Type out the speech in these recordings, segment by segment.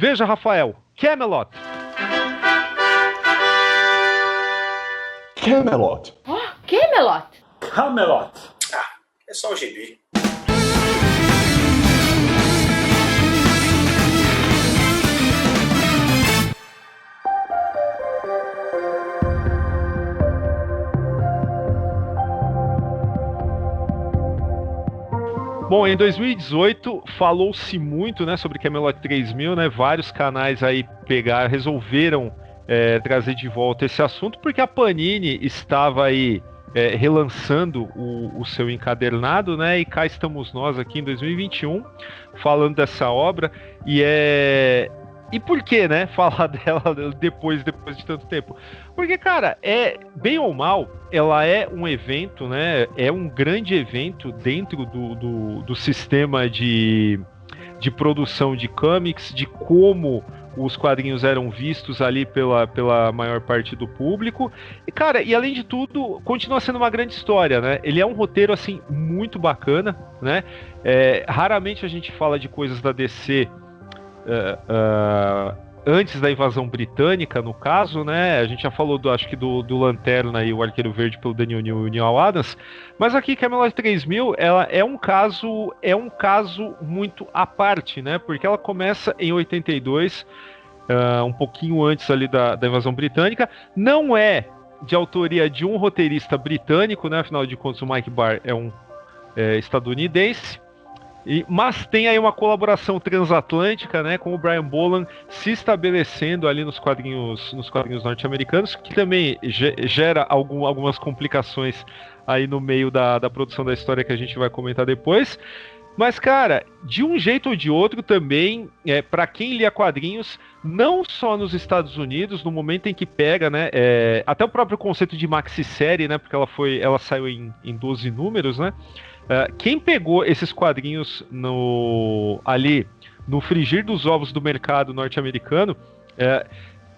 Veja, Rafael, Camelot. Camelot. Camelot. Camelot. É só o gibi. Bom, em 2018 falou-se muito, né, sobre Camelot 3000, né? Vários canais aí resolveram trazer de volta esse assunto, porque a Panini estava aí relançando o seu encadernado, né? E cá estamos nós aqui em 2021 falando dessa obra E por que, né, falar dela depois de tanto tempo? Porque, cara, bem ou mal, ela é um evento, né? É um grande evento dentro do sistema de produção de comics, de como os quadrinhos eram vistos ali pela maior parte do público. E, cara, e além de tudo, continua sendo uma grande história, né? Ele é um roteiro, assim, muito bacana, né? Raramente a gente fala de coisas da DC antes da invasão britânica, no caso, né? A gente já falou acho que do Lanterna e o Arqueiro Verde pelo Daniel New e Neil Adams, mas aqui Camelot 3000, ela é um caso muito à parte, né? Porque ela começa em 82, um pouquinho antes ali da invasão britânica. Não é de autoria de um roteirista britânico, né? Afinal de contas, o Mike Barr é um estadunidense. Mas tem aí uma colaboração transatlântica, né, com o Brian Boland se estabelecendo ali nos quadrinhos norte-americanos, que também gera algumas complicações aí no meio da produção da história que a gente vai comentar depois. Mas, cara, de um jeito ou de outro também, para quem lia quadrinhos, não só nos Estados Unidos, no momento em que pega, né, até o próprio conceito de maxi-série, né, porque ela saiu em 12 números, né. Quem pegou esses quadrinhos ali no frigir dos ovos do mercado norte-americano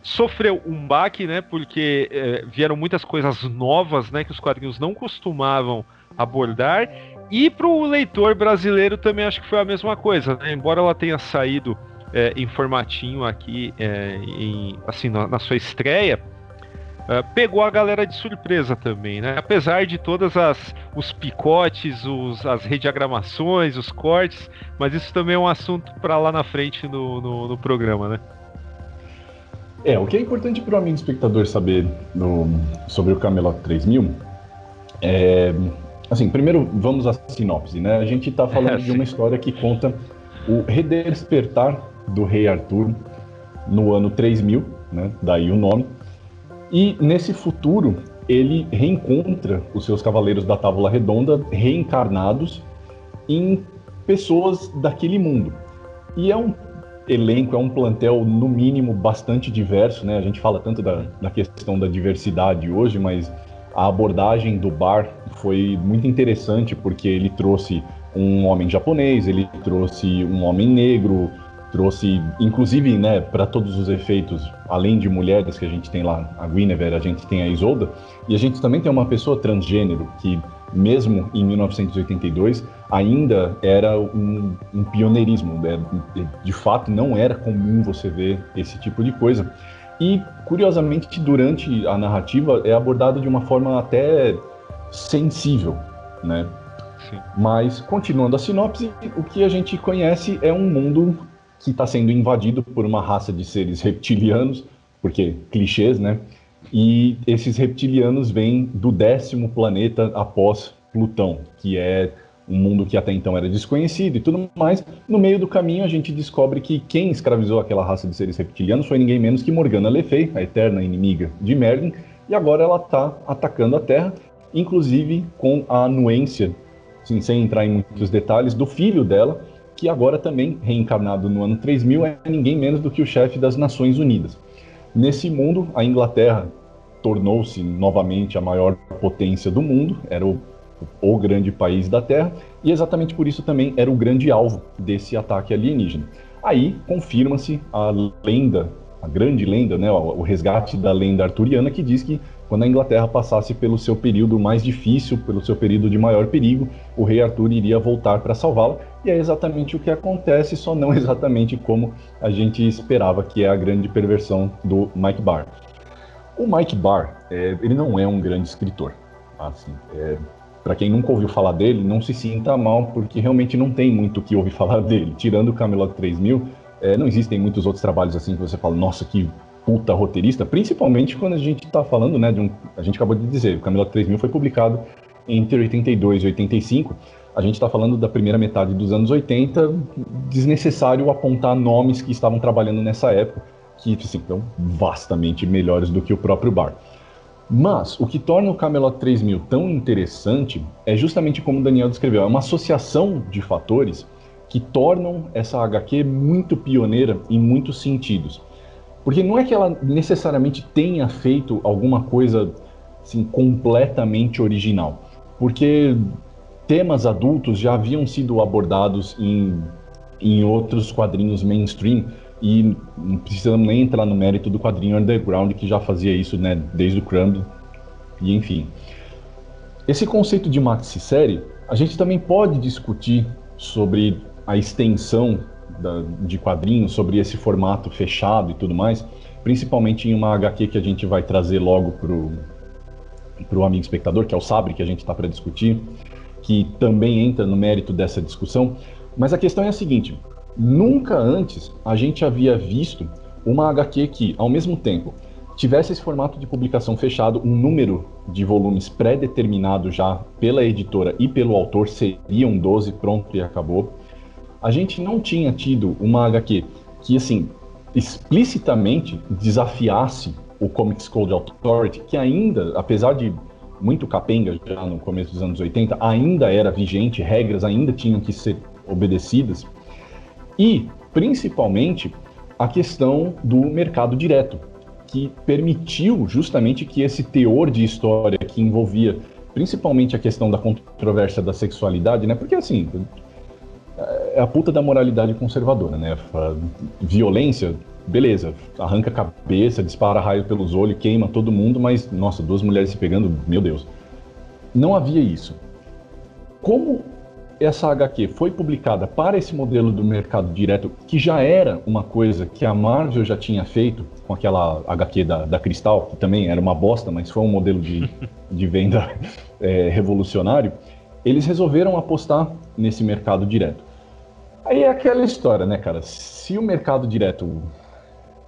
sofreu um baque, né? Porque vieram muitas coisas novas, né? Que os quadrinhos não costumavam abordar. E para o leitor brasileiro também acho que foi a mesma coisa, né? Embora ela tenha saído em formatinho aqui, assim, na sua estreia. Pegou a galera de surpresa também, né? Apesar de todas os picotes, as rediagramações, os cortes, mas isso também é um assunto para lá na frente no programa, né? O que é importante para o amigo espectador saber sobre o Camelot 3000 assim, primeiro vamos à sinopse, né? A gente está falando de uma história que conta o redespertar do rei Arthur no ano 3000, né? Daí o nome. E nesse futuro, ele reencontra os seus cavaleiros da Távola Redonda reencarnados em pessoas daquele mundo. E é um elenco, é um plantel, no mínimo, bastante diverso, né? A gente fala tanto da questão da diversidade hoje, mas a abordagem do Barr foi muito interessante, porque ele trouxe um homem japonês, ele trouxe um homem negro, trouxe, inclusive, né, para todos os efeitos, além de mulheres que a gente tem lá, a Guinevere, a gente tem a Isolda, e a gente também tem uma pessoa transgênero, que mesmo em 1982, ainda era um pioneirismo, né? De fato não era comum você ver esse tipo de coisa. E, curiosamente, durante a narrativa é abordado de uma forma até sensível, né? Sim. Mas, continuando a sinopse, o que a gente conhece é um mundo que está sendo invadido por uma raça de seres reptilianos, porque clichês, né? E esses reptilianos vêm do 10º planeta após Plutão, que é um mundo que até então era desconhecido e tudo mais. No meio do caminho a gente descobre que quem escravizou aquela raça de seres reptilianos foi ninguém menos que Morgana Le Fay, a eterna inimiga de Merlin, e agora ela está atacando a Terra, inclusive com a anuência, assim, sem entrar em muitos detalhes, do filho dela, que agora também, reencarnado no ano 3000, é ninguém menos do que o chefe das Nações Unidas. Nesse mundo, a Inglaterra tornou-se novamente a maior potência do mundo, era o grande país da Terra, e exatamente por isso também era o grande alvo desse ataque alienígena. Aí confirma-se a lenda, a grande lenda, né, o resgate da lenda arturiana, que diz que quando a Inglaterra passasse pelo seu período mais difícil, pelo seu período de maior perigo, o rei Arthur iria voltar para salvá-la, e é exatamente o que acontece, só não exatamente como a gente esperava, que é a grande perversão do Mike Barr. O Mike Barr, ele não é um grande escritor. Assim, para quem nunca ouviu falar dele, não se sinta mal, porque realmente não tem muito o que ouvir falar dele. Tirando o Camelot 3000, não existem muitos outros trabalhos assim que você fala, nossa, que puta roteirista, principalmente quando a gente está falando, né, a gente acabou de dizer, o Camelot 3000 foi publicado entre 82 e 85, a gente está falando da primeira metade dos anos 80, desnecessário apontar nomes que estavam trabalhando nessa época, que assim, estão vastamente melhores do que o próprio Barr. Mas o que torna o Camelot 3000 tão interessante é justamente como o Daniel descreveu, é uma associação de fatores que tornam essa HQ muito pioneira em muitos sentidos. Porque não é que ela necessariamente tenha feito alguma coisa assim, completamente original. Porque temas adultos já haviam sido abordados em outros quadrinhos mainstream, e não precisamos nem entrar no mérito do quadrinho underground, que já fazia isso, né, desde o Crumb, e enfim. Esse conceito de maxi-série, a gente também pode discutir sobre a extensão de quadrinhos, sobre esse formato fechado e tudo mais, principalmente em uma HQ que a gente vai trazer logo pro amigo espectador, que é o Sabre, que a gente está para discutir, que também entra no mérito dessa discussão. Mas a questão é a seguinte, nunca antes a gente havia visto uma HQ que, ao mesmo tempo, tivesse esse formato de publicação fechado, um número de volumes pré-determinado já pela editora e pelo autor, seriam 12, pronto e acabou. A gente não tinha tido uma HQ que, assim, explicitamente desafiasse o Comics Code Authority, que ainda, apesar de muito capenga já no começo dos anos 80, ainda era vigente, regras ainda tinham que ser obedecidas. E, principalmente, a questão do mercado direto, que permitiu justamente que esse teor de história que envolvia principalmente a questão da controvérsia da sexualidade, né? Porque, assim, é a puta da moralidade conservadora, né? Violência, beleza, arranca a cabeça, dispara raio pelos olhos, queima todo mundo, mas, nossa, duas mulheres se pegando, meu Deus. Não havia isso. Como essa HQ foi publicada para esse modelo do mercado direto, que já era uma coisa que a Marvel já tinha feito com aquela HQ da Cristal, que também era uma bosta, mas foi um modelo de venda revolucionário, eles resolveram apostar nesse mercado direto. Aí é aquela história, né, cara? Se o mercado direto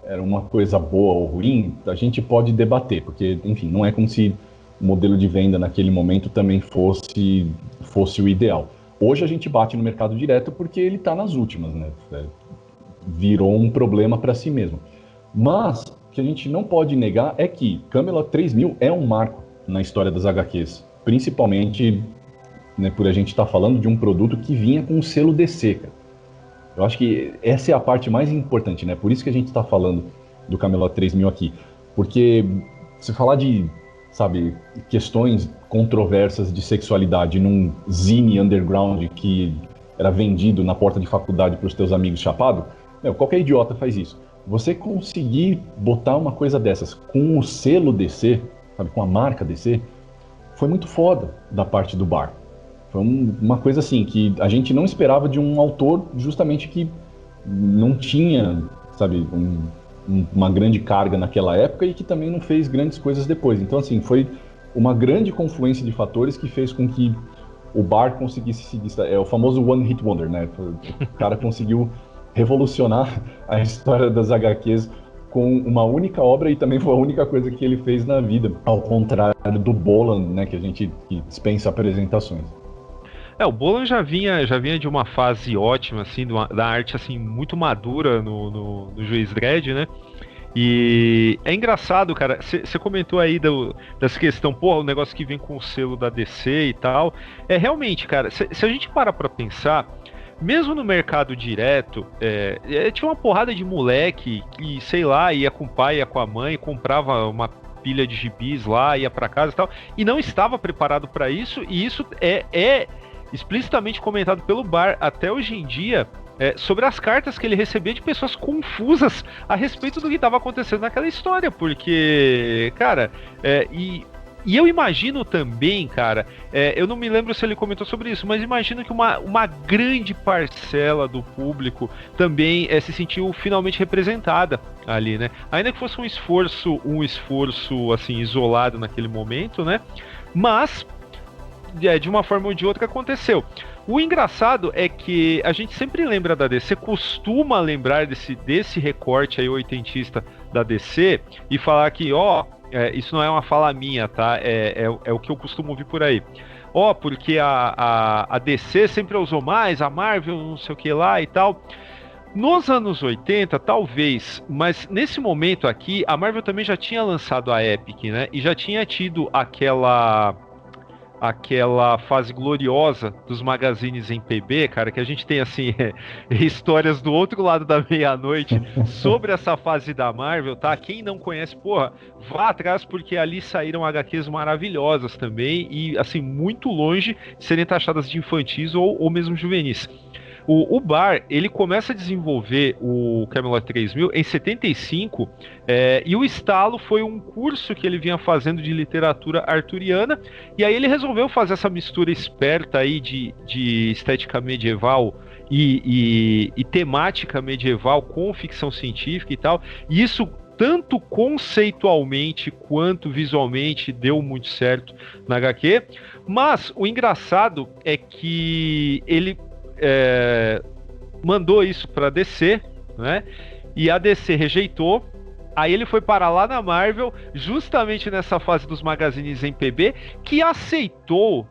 era uma coisa boa ou ruim, a gente pode debater, porque, enfim, não é como se o modelo de venda naquele momento também fosse o ideal. Hoje a gente bate no mercado direto porque ele está nas últimas, né? Virou um problema para si mesmo. Mas o que a gente não pode negar é que Camelot 3000 é um marco na história das HQs, principalmente, né, por a gente estar falando de um produto que vinha com o selo DC, cara. Eu acho que essa é a parte mais importante, né? Por isso que a gente está falando do Camelot 3000 aqui. Porque se falar de, sabe, questões controversas de sexualidade num zine underground que era vendido na porta de faculdade para os teus amigos chapado, qualquer idiota faz isso. Você conseguir botar uma coisa dessas com o selo DC, sabe, com a marca DC, foi muito foda da parte do Barr. Foi uma coisa assim, que a gente não esperava de um autor justamente que não tinha, sabe, uma grande carga naquela época e que também não fez grandes coisas depois. Então, assim, foi uma grande confluência de fatores que fez com que o Barr conseguisse se destacar. É o famoso One Hit Wonder, né? O cara conseguiu revolucionar a história das HQs com uma única obra e também foi a única coisa que ele fez na vida, ao contrário do Bolan, né, que dispensa apresentações. O Bolan já vinha de uma fase ótima, assim, da arte, assim, muito madura no Juiz Dredd, né? E é engraçado, cara, você comentou aí dessa questão, porra, o negócio que vem com o selo da DC e tal. Realmente, cara, se a gente parar pra pensar, mesmo no mercado direto, tinha uma porrada de moleque que, sei lá, ia com o pai, ia com a mãe, comprava uma pilha de gibis lá, ia pra casa e tal, e não estava preparado pra isso, e isso é explicitamente comentado pelo Barr até hoje em dia, sobre as cartas que ele recebia de pessoas confusas a respeito do que estava acontecendo naquela história, porque, cara, e eu imagino também, cara, eu não me lembro se ele comentou sobre isso, mas imagino que uma grande parcela do público também se sentiu finalmente representada ali, né? Ainda que fosse um esforço assim, isolado naquele momento, né? Mas, de uma forma ou de outra, aconteceu. O engraçado é que a gente sempre lembra da DC, costuma lembrar desse recorte aí oitentista da DC e falar que, isso não é uma fala minha, tá? É o que eu costumo ouvir por aí. Porque a DC sempre usou mais, a Marvel não sei o que lá e tal. Nos anos 80, talvez, mas nesse momento aqui, a Marvel também já tinha lançado a Epic, né? E já tinha tido aquela fase gloriosa dos magazines em PB, cara, que a gente tem, assim, histórias do outro lado da meia-noite sobre essa fase da Marvel, tá? Quem não conhece, porra, vá atrás, porque ali saíram HQs maravilhosas também e, assim, muito longe de serem taxadas de infantis ou mesmo juvenis. O Barr, ele começa a desenvolver o Camelot 3000 em 75, e o estalo foi um curso que ele vinha fazendo de literatura arturiana, e aí ele resolveu fazer essa mistura esperta aí de estética medieval e temática medieval com ficção científica e tal, e isso tanto conceitualmente quanto visualmente deu muito certo na HQ, mas o engraçado é que ele mandou isso para DC, né? E a DC rejeitou. Aí ele foi parar lá na Marvel, justamente nessa fase dos magazines em PB, que aceitou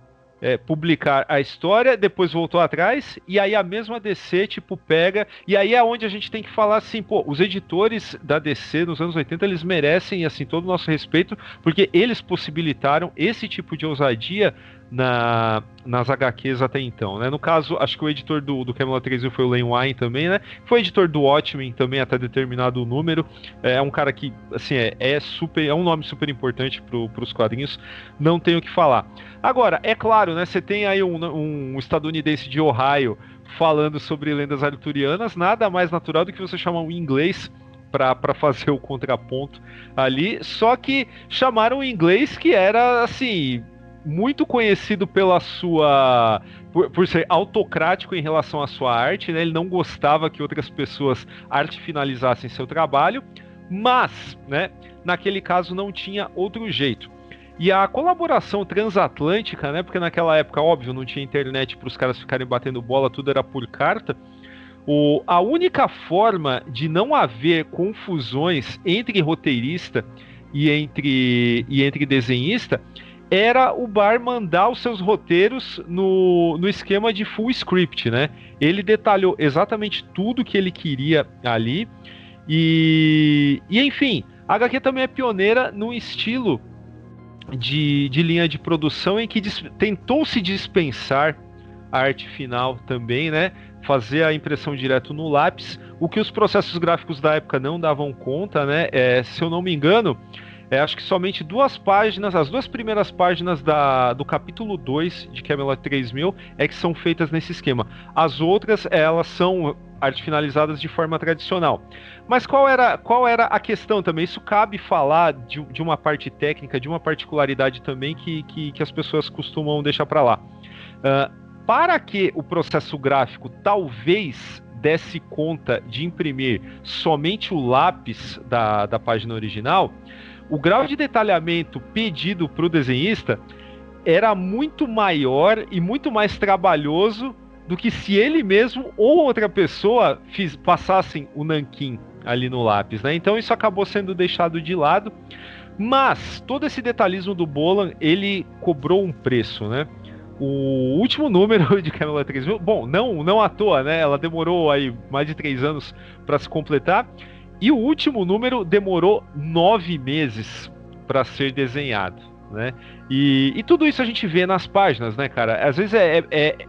publicar a história, depois voltou atrás, e aí a mesma DC, tipo, pega, e aí é onde a gente tem que falar assim, pô, os editores da DC nos anos 80, eles merecem, assim, todo o nosso respeito, porque eles possibilitaram esse tipo de ousadia nas HQs até então, né? No caso, acho que o editor do Camelot 3000 foi o Len Wein também, né? Foi editor do Watchmen também até determinado número. É um cara que, assim, é um nome super importante para os quadrinhos, não tenho o que falar. Agora, é claro, né? Você tem aí um estadunidense de Ohio falando sobre lendas arturianas, nada mais natural do que você chamar um inglês para fazer o contraponto ali, só que chamaram um inglês que era, assim, muito conhecido pela sua por ser autocrático em relação à sua arte, né? Ele não gostava que outras pessoas arte finalizassem seu trabalho, mas, né, naquele caso não tinha outro jeito. E a colaboração transatlântica, né, porque naquela época, óbvio, não tinha internet para os caras ficarem batendo bola, tudo era por carta. A única forma de não haver confusões entre roteirista e entre desenhista era o Barr mandar os seus roteiros no esquema de full script, né? Ele detalhou exatamente tudo que ele queria ali. E enfim, a HQ também é pioneira num estilo de linha de produção em que tentou se dispensar a arte final também, né? Fazer a impressão direto no lápis, o que os processos gráficos da época não davam conta, né? Se eu não me engano, acho que somente as duas primeiras páginas do capítulo 2 de Camelot 3000 que são feitas nesse esquema. As outras, elas são arte finalizadas de forma tradicional. Mas qual era a questão também? Isso cabe falar de uma parte técnica, de uma particularidade também que as pessoas costumam deixar para lá. Para que o processo gráfico talvez desse conta de imprimir somente o lápis da página original, o grau de detalhamento pedido para o desenhista era muito maior e muito mais trabalhoso do que se ele mesmo ou outra pessoa passassem o nanquim ali no lápis, né? Então isso acabou sendo deixado de lado, mas todo esse detalhismo do Bolan, ele cobrou um preço, né? O último número de Camelot 3000, bom, não à toa, né? Ela demorou aí mais de 3 anos para se completar. E o último número demorou 9 meses para ser desenhado, né? E tudo isso a gente vê nas páginas, né, cara? Às vezes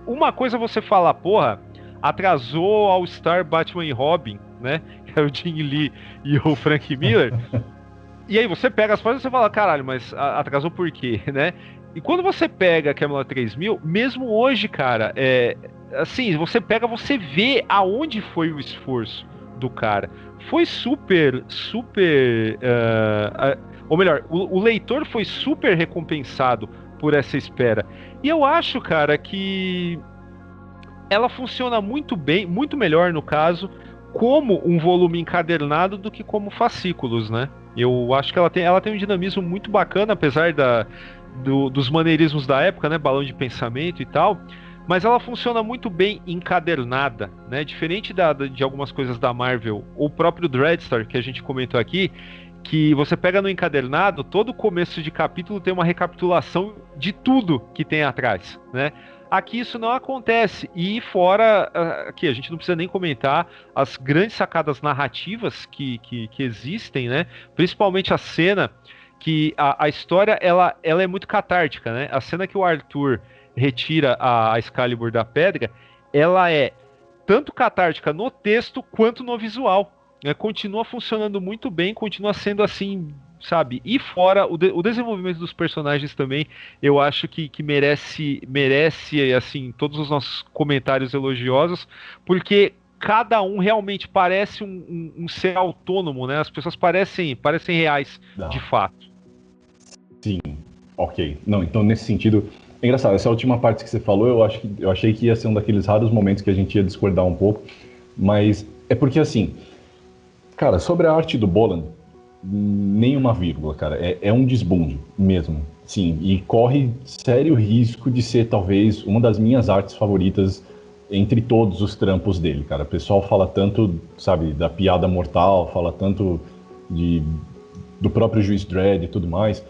uma coisa você falar, porra, atrasou All Star Batman e Robin, né? Que é o Jim Lee e o Frank Miller. E aí você pega as páginas e você fala, caralho, mas atrasou por quê, né? E quando você pega Camelot 3000, mesmo hoje, cara, assim, você pega, você vê aonde foi o esforço do cara. Foi super, super, ou melhor, o leitor foi super recompensado por essa espera. E eu acho, cara, que ela funciona muito bem, muito melhor no caso, como um volume encadernado do que como fascículos, né? Eu acho que ela tem um dinamismo muito bacana, apesar dos maneirismos da época, né? Balão de pensamento e tal. Mas ela funciona muito bem encadernada, né? Diferente de algumas coisas da Marvel, ou o próprio Dreadstar, que a gente comentou aqui, que você pega no encadernado, todo começo de capítulo tem uma recapitulação de tudo que tem atrás, né? Aqui isso não acontece, e fora, aqui a gente não precisa nem comentar as grandes sacadas narrativas que existem, né? Principalmente a cena que a história ela é muito catártica, né? A cena que o Arthur retira a Excalibur da pedra, ela é tanto catártica no texto quanto no visual, né? Continua funcionando muito bem, continua sendo assim, sabe? E fora o desenvolvimento dos personagens também, eu acho que merece assim todos os nossos comentários elogiosos, porque cada um realmente parece um ser autônomo, né? As pessoas parecem reais, Não. de fato. Sim, ok. Não, então nesse sentido, é engraçado, essa última parte que você falou, eu achei que ia ser um daqueles raros momentos que a gente ia discordar um pouco, mas é porque assim, cara, sobre a arte do Boland, nenhuma vírgula, cara. É um desbunde mesmo. Sim, e corre sério risco de ser talvez uma das minhas artes favoritas entre todos os trampos dele, cara. O pessoal fala tanto, sabe, da piada mortal, fala tanto do próprio Juiz Dredd e tudo mais,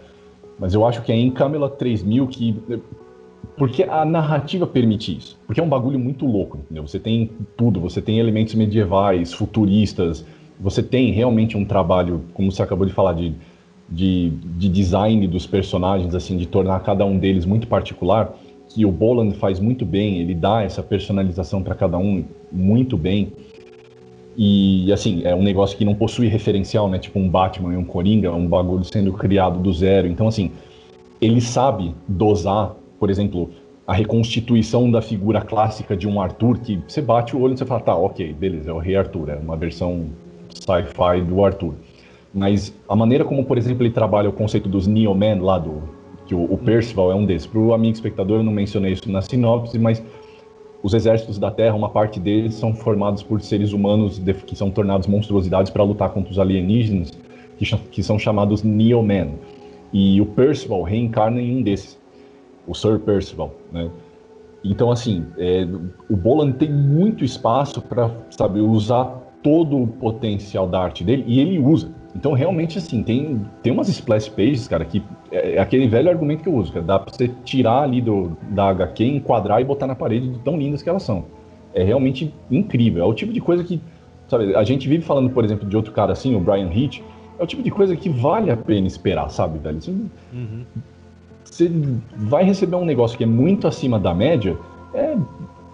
mas eu acho que é em Camelot 3000 que... Porque a narrativa permite isso. Porque é um bagulho muito louco, entendeu? Você tem tudo, você tem elementos medievais, futuristas, você tem realmente um trabalho, como você acabou de falar, de design dos personagens, assim, de tornar cada um deles muito particular, que o Boland faz muito bem, ele dá essa personalização para cada um muito bem. E, assim, é um negócio que não possui referencial, né? Tipo um Batman e um Coringa, um bagulho sendo criado do zero. Então, assim, ele sabe dosar, por exemplo, a reconstituição da figura clássica de um Arthur, que você bate o olho e você fala, tá, ok, beleza, é o Rei Arthur, é uma versão sci-fi do Arthur. Mas a maneira como, por exemplo, ele trabalha o conceito dos Neo-Man lá que o Percival é um desses. Para o amigo espectador, eu não mencionei isso na sinopse, mas os exércitos da Terra, uma parte deles são formados por seres humanos que são tornados monstruosidades para lutar contra os alienígenas, que são chamados Neo-Man. E o Percival reencarna em um desses, o Sir Percival, né? Então, assim, o Boland tem muito espaço para, sabe, usar todo o potencial da arte dele, e ele usa. Então, realmente, assim, tem umas splash pages, cara, que é aquele velho argumento que eu uso, cara, dá pra você tirar ali da HQ, enquadrar e botar na parede de tão lindas que elas são. É realmente incrível. É o tipo de coisa que, sabe, a gente vive falando, por exemplo, de outro cara assim, o Brian Hitch, é o tipo de coisa que vale a pena esperar, sabe, velho? Você vai receber um negócio que é muito acima da média,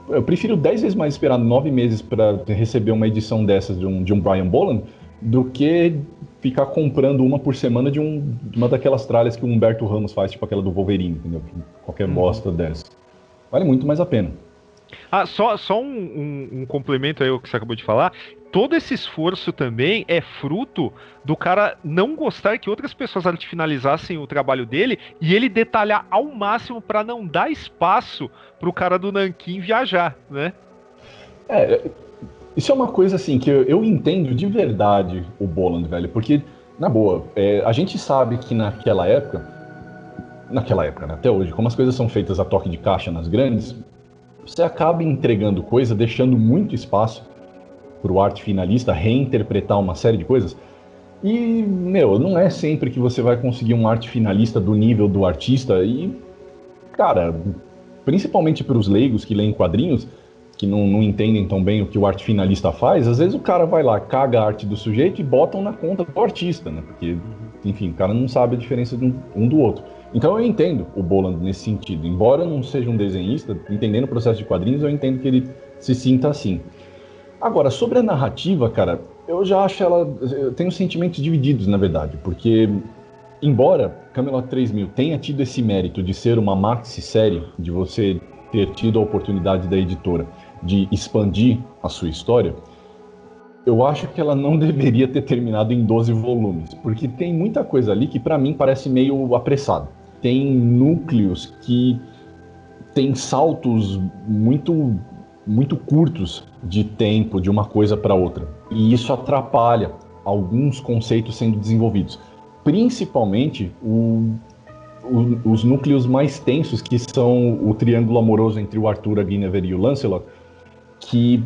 eu prefiro 10 vezes mais esperar 9 meses para receber uma edição dessas de um Brian Boland do que ficar comprando uma por semana de uma daquelas tralhas que o Humberto Ramos faz, tipo aquela do Wolverine, entendeu? Qualquer bosta dessa. Vale muito mais a pena. Só um complemento aí ao que você acabou de falar. Todo esse esforço também é fruto do cara não gostar que outras pessoas finalizassem o trabalho dele e ele detalhar ao máximo para não dar espaço pro cara do Nanquim viajar, né? Isso é uma coisa assim que eu entendo de verdade o Boland, velho, porque, na boa, a gente sabe que naquela época, né, até hoje, como as coisas são feitas a toque de caixa nas grandes, você acaba entregando coisa, deixando muito espaço para o arte finalista reinterpretar uma série de coisas. E, não é sempre que você vai conseguir um arte finalista do nível do artista. E, cara, principalmente para os leigos que leem quadrinhos, que não entendem tão bem o que o arte finalista faz, às vezes o cara vai lá, caga a arte do sujeito e botam na conta do artista, né? Porque, enfim, o cara não sabe a diferença de um do outro. Então eu entendo o Boland nesse sentido. Embora eu não seja um desenhista, entendendo o processo de quadrinhos, eu entendo que ele se sinta assim. Agora, sobre a narrativa, cara, eu já acho eu tenho sentimentos divididos, na verdade, porque, embora Camelot 3000 tenha tido esse mérito de ser uma maxi-série, de você ter tido a oportunidade da editora de expandir a sua história, eu acho que ela não deveria ter terminado em 12 volumes, porque tem muita coisa ali que para mim parece meio apressado. Tem núcleos que tem saltos muito curtos de tempo de uma coisa para outra, e isso atrapalha alguns conceitos sendo desenvolvidos, principalmente os núcleos mais tensos, que são o triângulo amoroso entre o Arthur, a Guinevere e o Lancelot, que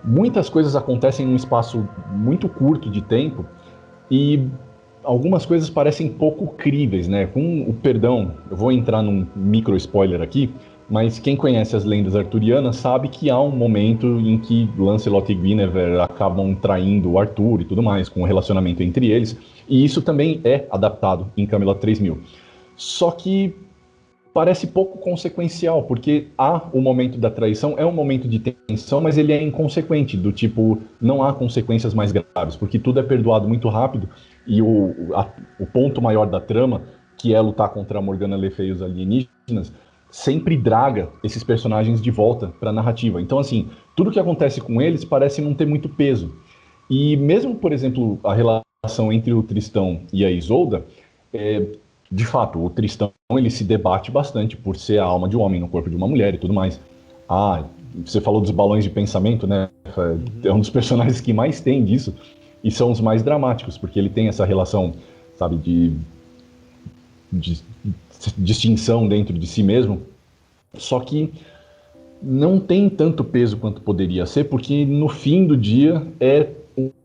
muitas coisas acontecem num espaço muito curto de tempo e algumas coisas parecem pouco críveis, né? Com o perdão, eu vou entrar num micro spoiler aqui, mas quem conhece as lendas arturianas sabe que há um momento em que Lancelot e Guinevere acabam traindo o Arthur e tudo mais, com o relacionamento entre eles, e isso também é adaptado em Camelot 3000. Só que parece pouco consequencial, porque há o momento da traição, é um momento de tensão, mas ele é inconsequente, do tipo, não há consequências mais graves, porque tudo é perdoado muito rápido, e o ponto maior da trama, que é lutar contra a Morgana Le Fay e os alienígenas, sempre draga esses personagens de volta para a narrativa. Então, assim, tudo que acontece com eles parece não ter muito peso. E mesmo, por exemplo, a relação entre o Tristão e a Isolda, de fato, o Tristão ele se debate bastante por ser a alma de um homem no corpo de uma mulher e tudo mais. Ah, você falou dos balões de pensamento, né? É um dos personagens que mais tem disso e são os mais dramáticos, porque ele tem essa relação, sabe, de distinção dentro de si mesmo, só que não tem tanto peso quanto poderia ser, porque no fim do dia é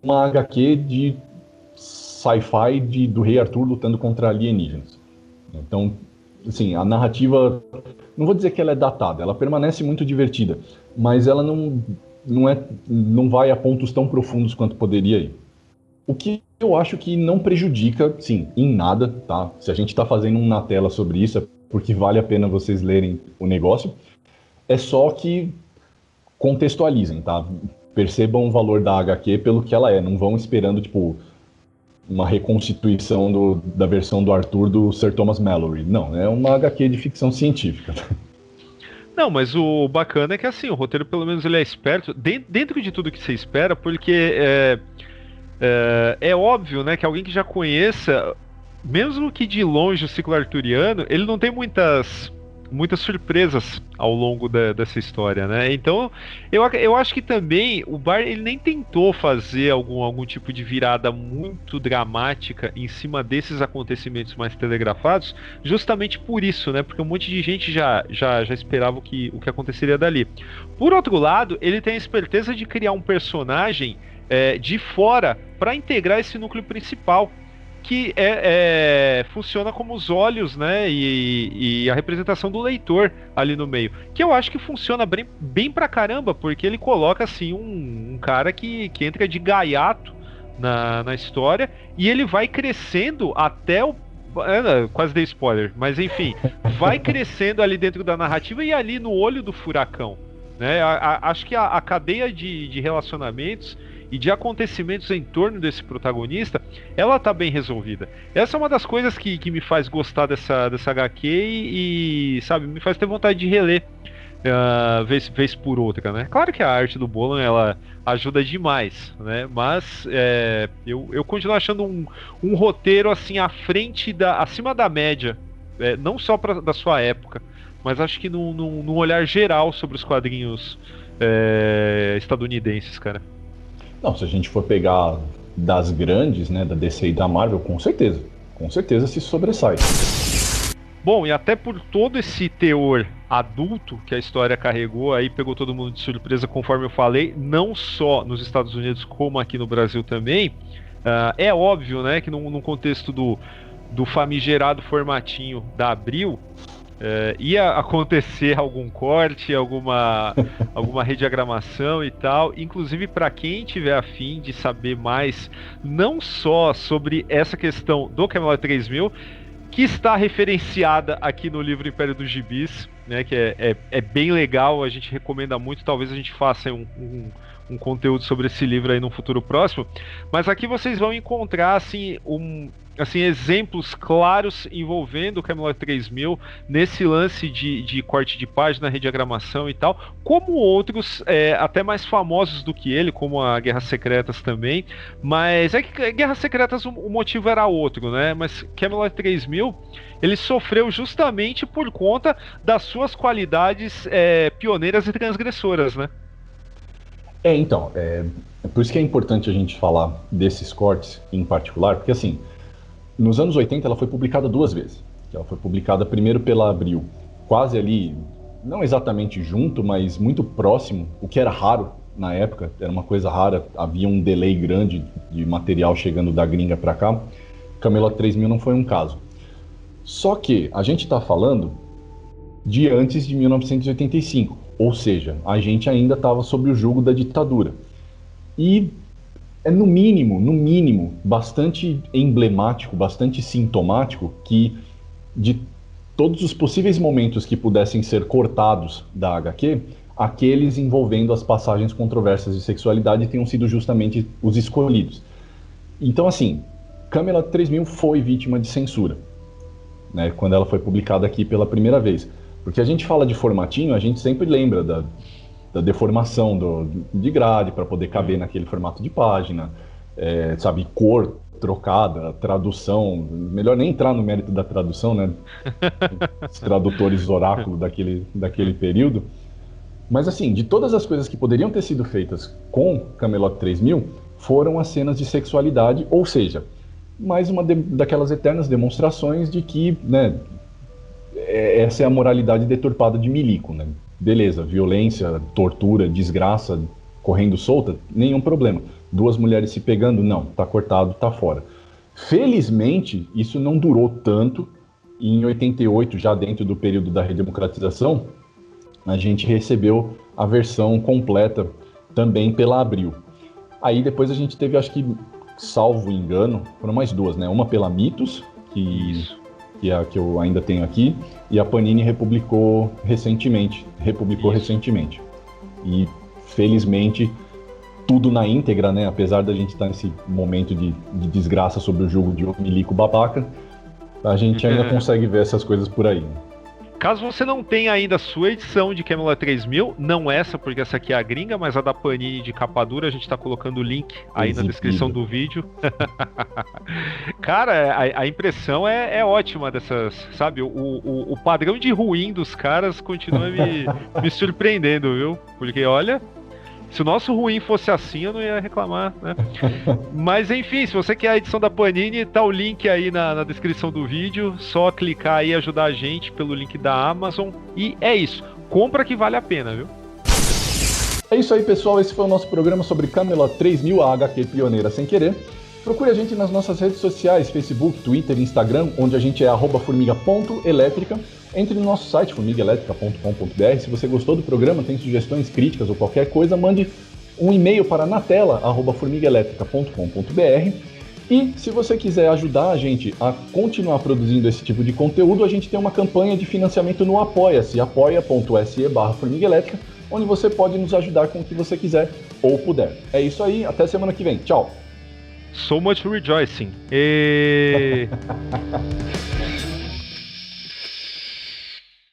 uma HQ de sci-fi do Rei Arthur lutando contra alienígenas. Então, assim, a narrativa, não vou dizer que ela é datada, ela permanece muito divertida, mas ela não vai a pontos tão profundos quanto poderia ir. O que eu acho que não prejudica, sim, em nada, tá? Se a gente está fazendo um na tela sobre isso, é porque vale a pena vocês lerem o negócio. É só que contextualizem, tá? Percebam o valor da HQ pelo que ela é. Não vão esperando, tipo, uma reconstituição da versão do Arthur do Sir Thomas Malory. Não, é uma HQ de ficção científica. Não, mas o bacana é que, assim, o roteiro, pelo menos, ele é esperto, dentro de tudo que você espera, porque é óbvio, né, que alguém que já conheça, mesmo que de longe o ciclo arturiano, ele não tem muitas surpresas ao longo dessa história, né? Então, eu acho que também o Barr ele nem tentou fazer algum tipo de virada muito dramática em cima desses acontecimentos mais telegrafados, justamente por isso, né? Porque um monte de gente já esperava o que aconteceria dali. Por outro lado, ele tem a esperteza de criar um personagem de fora para integrar esse núcleo principal, que funciona como os olhos, né, e a representação do leitor ali no meio, que eu acho que funciona bem pra caramba, porque ele coloca assim um cara que entra de gaiato na história, e ele vai crescendo até o quase dei spoiler, mas enfim, vai crescendo ali dentro da narrativa e ali no olho do furacão, né? Acho que a cadeia de relacionamentos e de acontecimentos em torno desse protagonista, ela tá bem resolvida. Essa é uma das coisas que me faz gostar dessa HQ e, sabe, me faz ter vontade de reler vez por outra, né? Claro que a arte do Bolan, ela ajuda demais, né? Mas eu continuo achando um roteiro, assim, acima da média, não só da sua época, mas acho que num olhar geral sobre os quadrinhos estadunidenses, cara. Não, se a gente for pegar das grandes, né, da DC e da Marvel, com certeza se sobressai. Bom, e até por todo esse teor adulto que a história carregou, aí pegou todo mundo de surpresa, conforme eu falei, não só nos Estados Unidos, como aqui no Brasil também. É óbvio, né, que num contexto do famigerado formatinho da Abril, ia acontecer algum corte, alguma rediagramação e tal. Inclusive, para quem tiver a fim de saber mais, não só sobre essa questão do Camelot 3000, que está referenciada aqui no livro Império dos Gibis, né, que é bem legal, a gente recomenda muito. Talvez a gente faça um conteúdo sobre esse livro aí no futuro próximo, mas aqui vocês vão encontrar assim assim, exemplos claros envolvendo o Camelot 3000 nesse lance de corte de página, rediagramação e tal, como outros até mais famosos do que ele, como a Guerras Secretas também, mas é que Guerras Secretas o motivo era outro, né? Mas Camelot 3000 ele sofreu justamente por conta das suas qualidades pioneiras e transgressoras, né? Então, por isso que é importante a gente falar desses cortes em particular, porque assim, nos anos 80 ela foi publicada 2 vezes. Ela foi publicada primeiro pela Abril, quase ali, não exatamente junto, mas muito próximo, o que era raro na época, era uma coisa rara, havia um delay grande de material chegando da gringa para cá. Camelot 3000 não foi um caso. Só que a gente está falando de antes de 1985, ou seja, a gente ainda estava sob o jugo da ditadura. E é no mínimo, bastante emblemático, bastante sintomático que de todos os possíveis momentos que pudessem ser cortados da HQ, aqueles envolvendo as passagens controversas de sexualidade tenham sido justamente os escolhidos. Então, assim, Camelot 3000 foi vítima de censura, né, quando ela foi publicada aqui pela primeira vez. Porque a gente fala de formatinho, a gente sempre lembra da deformação de grade para poder caber naquele formato de página, sabe, cor trocada, tradução, melhor nem entrar no mérito da tradução, né, os tradutores oráculo daquele período, mas assim, de todas as coisas que poderiam ter sido feitas com Camelot 3000, foram as cenas de sexualidade, ou seja, mais uma daquelas eternas demonstrações de que, né, essa é a moralidade deturpada de Milico, né? Beleza, violência, tortura, desgraça, correndo solta, nenhum problema. 2 mulheres se pegando, não, tá cortado, tá fora. Felizmente, isso não durou tanto, e em 88, já dentro do período da redemocratização, a gente recebeu a versão completa também pela Abril. Aí depois a gente teve, acho que, salvo engano, foram mais 2, né? Uma pela Mitos, que é a que eu ainda tenho aqui, e a Panini republicou recentemente. E, felizmente, tudo na íntegra, né? Apesar da gente estar nesse momento de desgraça sobre o jogo de Milico babaca, a gente ainda consegue ver essas coisas por aí. Caso você não tenha ainda a sua edição de Camelot 3000, não essa, porque essa aqui é a gringa, mas a da Panini de capa dura, a gente tá colocando o link aí na descrição do vídeo. Cara, a impressão é ótima dessas, sabe? O padrão de ruim dos caras continua me surpreendendo, viu? Porque, olha, se o nosso ruim fosse assim, eu não ia reclamar, né? Mas enfim, se você quer a edição da Panini, tá o link aí na descrição do vídeo. Só clicar aí e ajudar a gente pelo link da Amazon. E é isso. Compra que vale a pena, viu? É isso aí, pessoal. Esse foi o nosso programa sobre Camelot 3000, a HQ pioneira sem querer. Procure a gente nas nossas redes sociais, Facebook, Twitter, Instagram, onde a gente é @formiga.elétrica. Entre no nosso site, formigaelétrica.com.br. Se você gostou do programa, tem sugestões, críticas ou qualquer coisa, mande um e-mail para natela@formigaelétrica.com.br. E se você quiser ajudar a gente a continuar produzindo esse tipo de conteúdo, a gente tem uma campanha de financiamento no Apoia-se, apoia.se/formigaelétrica, onde você pode nos ajudar com o que você quiser ou puder. É isso aí, até semana que vem. Tchau! So much rejoicing.